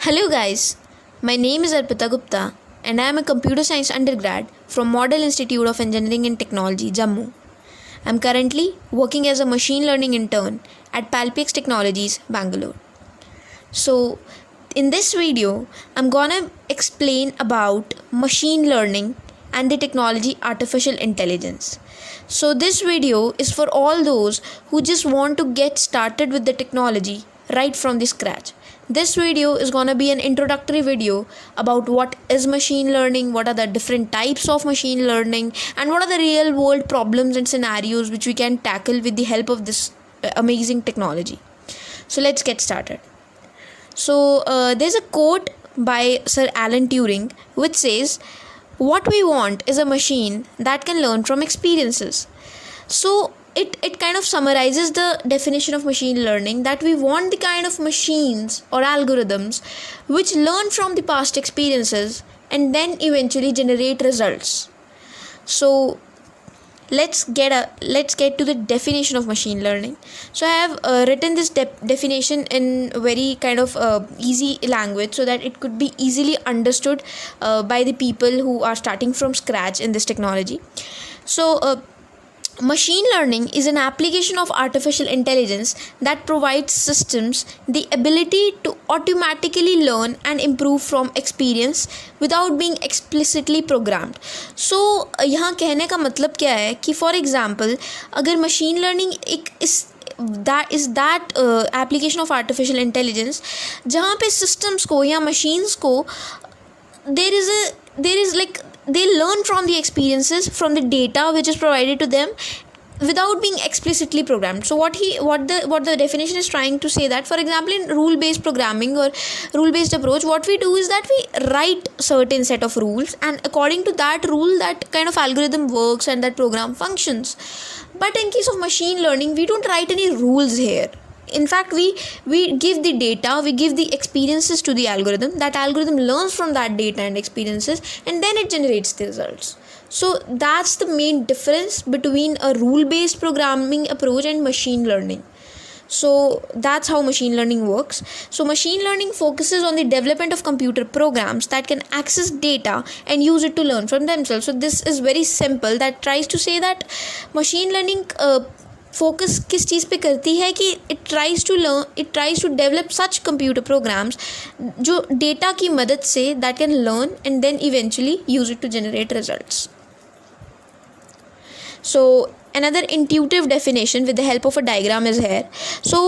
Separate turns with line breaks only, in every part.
Hello guys, my name is Arpita Gupta and I am a computer science undergrad from Model Institute of Engineering and Technology, Jammu. I am currently working as a machine learning intern at Palpix Technologies, Bangalore. So, in this video, I'm gonna explain about machine learning and the technology artificial intelligence. So, this video is for all those who just want to get started with the technology right from the scratch. This video is gonna be an introductory video about what is machine learning, what are the different types of machine learning, and what are the real world problems and scenarios which we can tackle with the help of this amazing technology. So let's get started. So there's a quote by Sir Alan Turing which says, "What we want is a machine that can learn from experiences." So it kind of summarizes the definition of machine learning, that we want the kind of machines or algorithms which learn from the past experiences and then eventually generate results. So let's get to the definition of machine learning. So I have written this definition in very kind of easy language so that it could be easily understood by the people who are starting from scratch in this technology. So machine learning is an application of artificial intelligence that provides systems the ability to automatically learn and improve from experience without being explicitly programmed. So यहाँ कहने का मतलब क्या है कि for example अगर machine learning एक is that application of artificial intelligence जहाँ पे systems को या machines को there is like they learn from the experiences, from the data which is provided to them without being explicitly programmed. So what the definition is trying to say, that for example in rule based programming or rule based approach, what we do is that we write certain set of rules, and according to that rule that kind of algorithm works and that program functions. But in case of machine learning, we don't write any rules here. In fact, we give the data, we give the experiences to the algorithm. That algorithm learns from that data and experiences, and then it generates the results. So that's the main difference between a rule-based programming approach and machine learning. So that's how machine learning works. So machine learning focuses on the development of computer programs that can access data and use it to learn from themselves. So this is very simple. That tries to say that machine learning focus किस चीज़ पे करती है कि it tries to develop such computer programs जो data की मदद से that can learn and then eventually use it to generate results. So another intuitive definition with the help of a diagram is here. So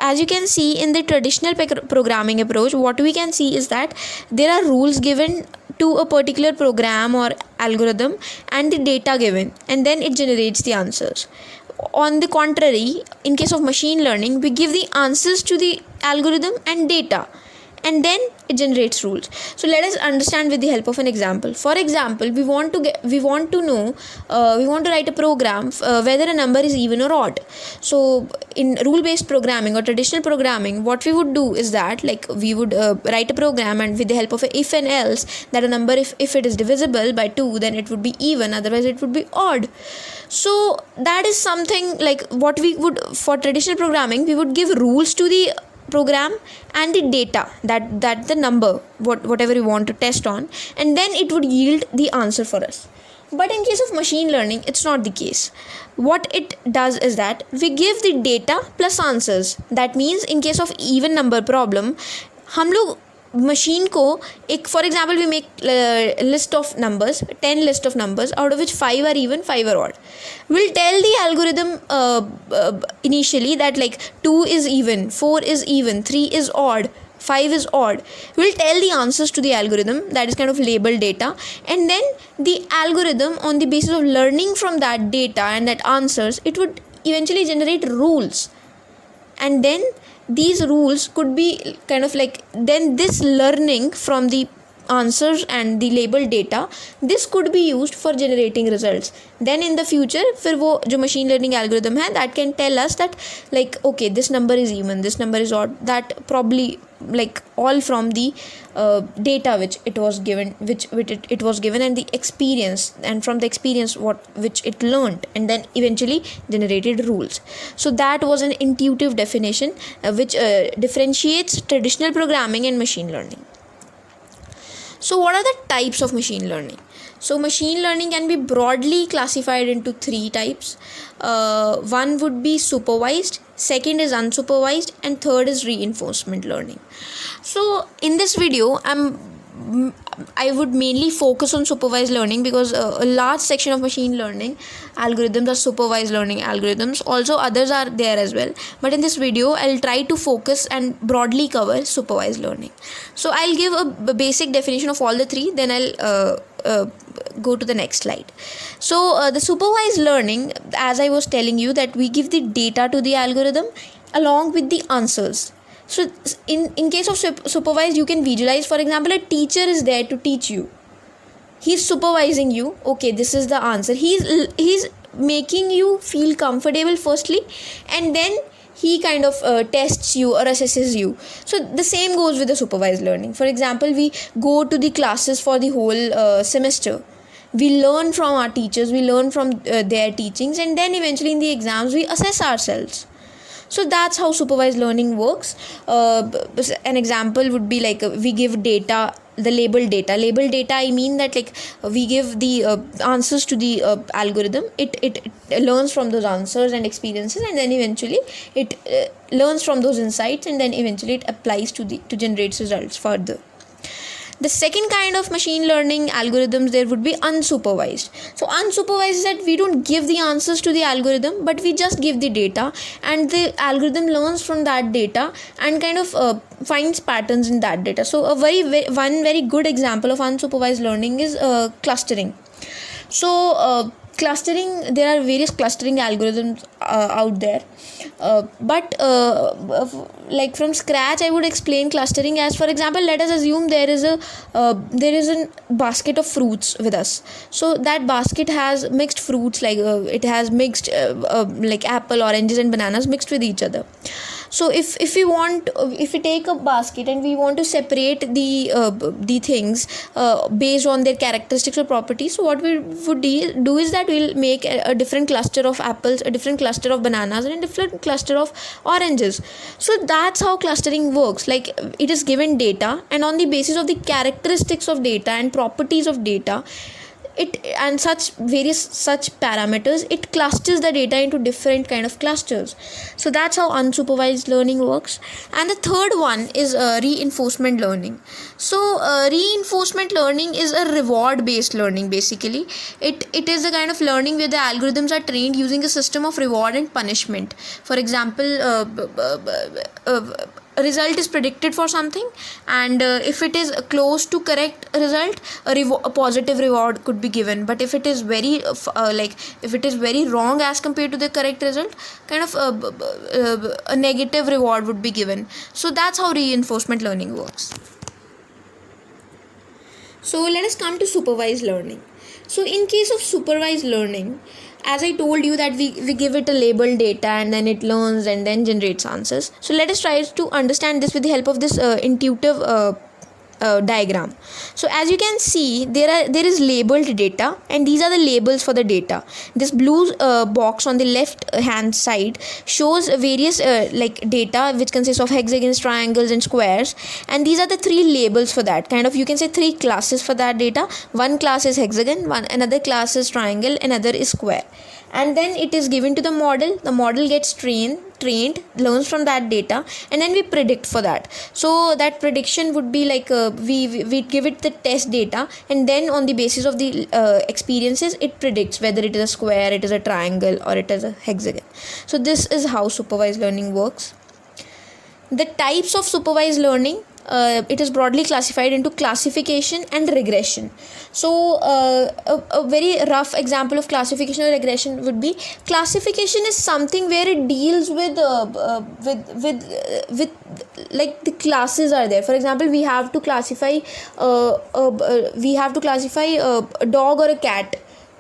as you can see in the traditional programming approach, what we can see is that there are rules given to a particular program or algorithm and the data given, and then it generates the answers. On the contrary, in case of machine learning, we give the answers to the algorithm and data, and then it generates rules. So let us understand with the help of an example. For example, we want to write a program whether a number is even or odd. So in rule based programming or traditional programming, what we would do is that like we would write a program, and with the help of a if and else, that a number if it is divisible by 2, then it would be even, otherwise it would be odd. So that is something like what we would, for traditional programming, we would give rules to the program and the data, that the number whatever you want to test on, and then it would yield the answer for us. But in case of machine learning, it's not the case. What it does is that we give the data plus answers. That means in case of even number problem, हम लोग machine को एक, for example we make list of numbers, 10 list of numbers, out of which 5 are even, 5 are odd. We'll tell the algorithm initially that like 2 is even, 4 is even, 3 is odd, 5 is odd. We'll tell the answers to the algorithm, that is kind of labeled data, and then the algorithm, on the basis of learning from that data and that answers, it would eventually generate rules. And then these rules could be kind of like, then this learning from the answers and the labeled data, this could be used for generating results. Then in the future, फिर वो जो machine learning algorithm है, that can tell us that like okay, this number is even, this number is odd. That probably like all from the data which it was given, which it was given, and the experience, and from the experience which it learned, and then eventually generated rules. So that was an intuitive definition which differentiates traditional programming and machine learning. So what are the types of machine learning? So machine learning can be broadly classified into 3 types. One would be supervised, second is unsupervised, and third is reinforcement learning. So in this video, I would mainly focus on supervised learning because a large section of machine learning algorithms are supervised learning algorithms. Also others are there as well, but in this video I'll try to focus and broadly cover supervised learning. So I'll give a basic definition of all the 3, then I'll go to the next slide. So the supervised learning, as I was telling you, that we give the data to the algorithm along with the answers. So in case of supervised, you can visualize, for example, a teacher is there to teach you. He's supervising you. Okay, this is the answer. He's making you feel comfortable firstly, and then he kind of tests you or assesses you. So the same goes with the supervised learning. For example, we go to the classes for the whole semester. We learn from our teachers, we learn from their teachings, and then eventually in the exams we assess ourselves. So that's how supervised learning works. An example would be like we give data, the labeled data. Labeled data, I mean that like we give the answers to the algorithm. It learns from those answers and experiences, and then eventually it learns from those insights, and then eventually it applies to generate results further. The second kind of machine learning algorithms there would be unsupervised. So unsupervised is that we don't give the answers to the algorithm, but we just give the data, and the algorithm learns from that data and kind of finds patterns in that data. So one very good example of unsupervised learning is clustering. So clustering, there are various clustering algorithms out there, but like from scratch I would explain clustering as, for example, let us assume there is a basket of fruits with us. So that basket has mixed fruits, like it has mixed like apple, oranges and bananas mixed with each other. So if we take a basket and we want to separate the things based on their characteristics or properties, so what we would do is that we'll make a different cluster of apples, a different cluster of bananas, and a different cluster of oranges. So that's how clustering works. Like it is given data, and on the basis of the characteristics of data and properties of data, and such parameters, it clusters the data into different kind of clusters. So that's how unsupervised learning works. And the third one is reinforcement learning. So reinforcement learning is a reward based learning. Basically it is a kind of learning where the algorithms are trained using a system of reward and punishment. For example, a result is predicted for something, and if it is close to correct result, a positive reward could be given. But if it is very if it is very wrong as compared to the correct result, kind of a negative reward would be given. So that's how reinforcement learning works. So let us come to supervised learning. So in case of supervised learning, as I told you that we give it a labeled data, and then it learns and then generates answers. So let us try to understand this with the help of this intuitive diagram. So as you can see, there is labeled data, and these are the labels for the data. This blue box on the left hand side shows various like data which consists of hexagons, triangles and squares, and these are the 3 labels for that. Kind of you can say 3 classes for that data. One class is hexagon, another class is triangle, another is square. And then it is given to the model gets trained, learns from that data, and then we predict for that. So that prediction would be like we give it the test data, and then on the basis of the experiences, it predicts whether it is a square, it is a triangle, or it is a hexagon. So this is how supervised learning works. The types of supervised learning, it is broadly classified into classification and regression. So a very rough example of classification or regression would be, classification is something where it deals with like the classes are there. For example, we have to classify a dog or a cat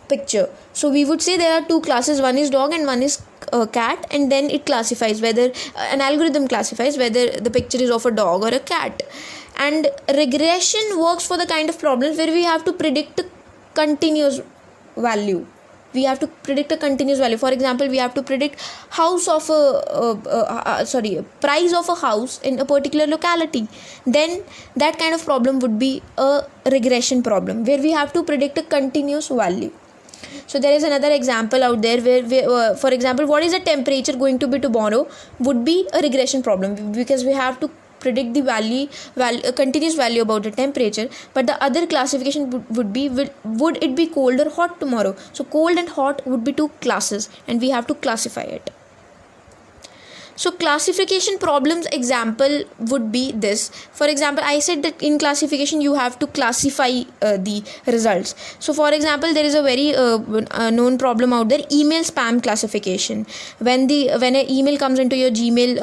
picture. So we would say there are 2 classes, one is dog and one is a cat, and then it classifies whether an algorithm classifies whether the picture is of a dog or a cat. And regression works for the kind of problems where we have to predict a continuous value. We have to predict a continuous value. For example, we have to predict price of a house in a particular locality. Then that kind of problem would be a regression problem, where we have to predict a continuous value. So there is another example out there where for example, what is the temperature going to be tomorrow would be a regression problem, because we have to predict the continuous value about the temperature. But the other classification would be would it be cold or hot tomorrow. So cold and hot would be two classes, and we have to classify it. So classification problems example would be this. For example, I said that in classification you have to classify the results. So for example, there is a very known problem out there, email spam classification. When an email comes into your Gmail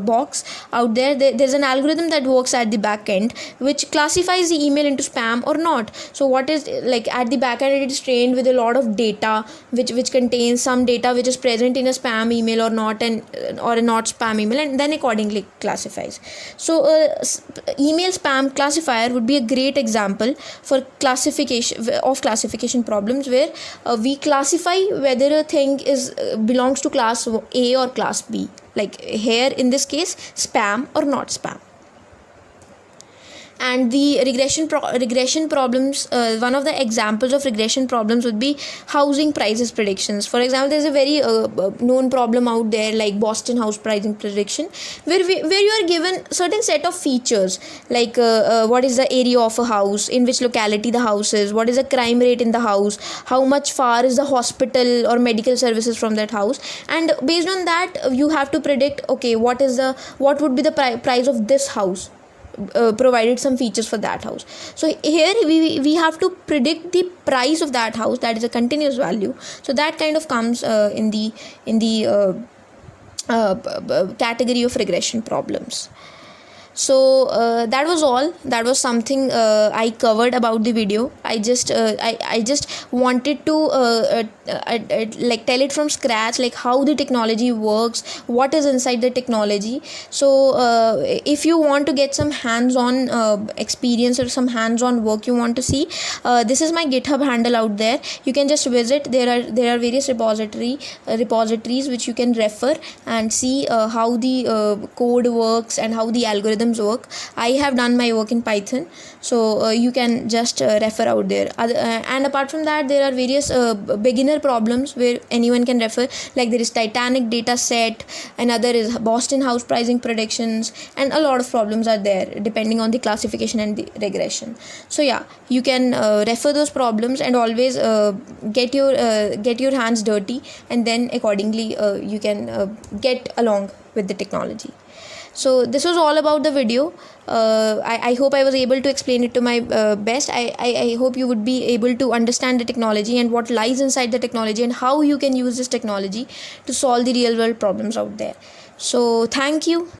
box out there's an algorithm that works at the back end which classifies the email into spam or not. So what is like at the back end, it is trained with a lot of data which contains some data which is present in a spam email or not, and or a not spam email, and then accordingly classifies. So email spam classifier would be a great example for classification problems, where we classify whether a thing is belongs to class A or class B, like here in this case spam or not spam. And the regression problems, one of the examples of regression problems would be housing prices predictions. For example, there's a very known problem out there like Boston house pricing prediction, where you are given certain set of features, like what is the area of a house, in which locality the house is, what is the crime rate in the house, how much far is the hospital or medical services from that house, and based on that you have to predict, okay, what would be the price of this house, provided some features for that house. So here we have to predict the price of that house, that is a continuous value. So that kind of comes in the category of regression problems. So that was all. That was something I covered about the video. I just wanted to like tell it from scratch, like how the technology works, what is inside the technology. So if you want to get some hands-on experience or some hands-on work you want to see, this is my GitHub handle out there. You can just visit. There are various repositories which you can refer and see how the code works and how the algorithm work. I have done my work in Python, so you can just refer out there. And apart from that, there are various beginner problems where anyone can refer, like there is Titanic data set, another is Boston house pricing predictions, and a lot of problems are there depending on the classification and the regression. So yeah, you can refer those problems and always get your hands dirty, and then accordingly you can get along with the technology. So this was all about the video. I hope I was able to explain it to my best. I hope you would be able to understand the technology and what lies inside the technology and how you can use this technology to solve the real world problems out there. So thank you.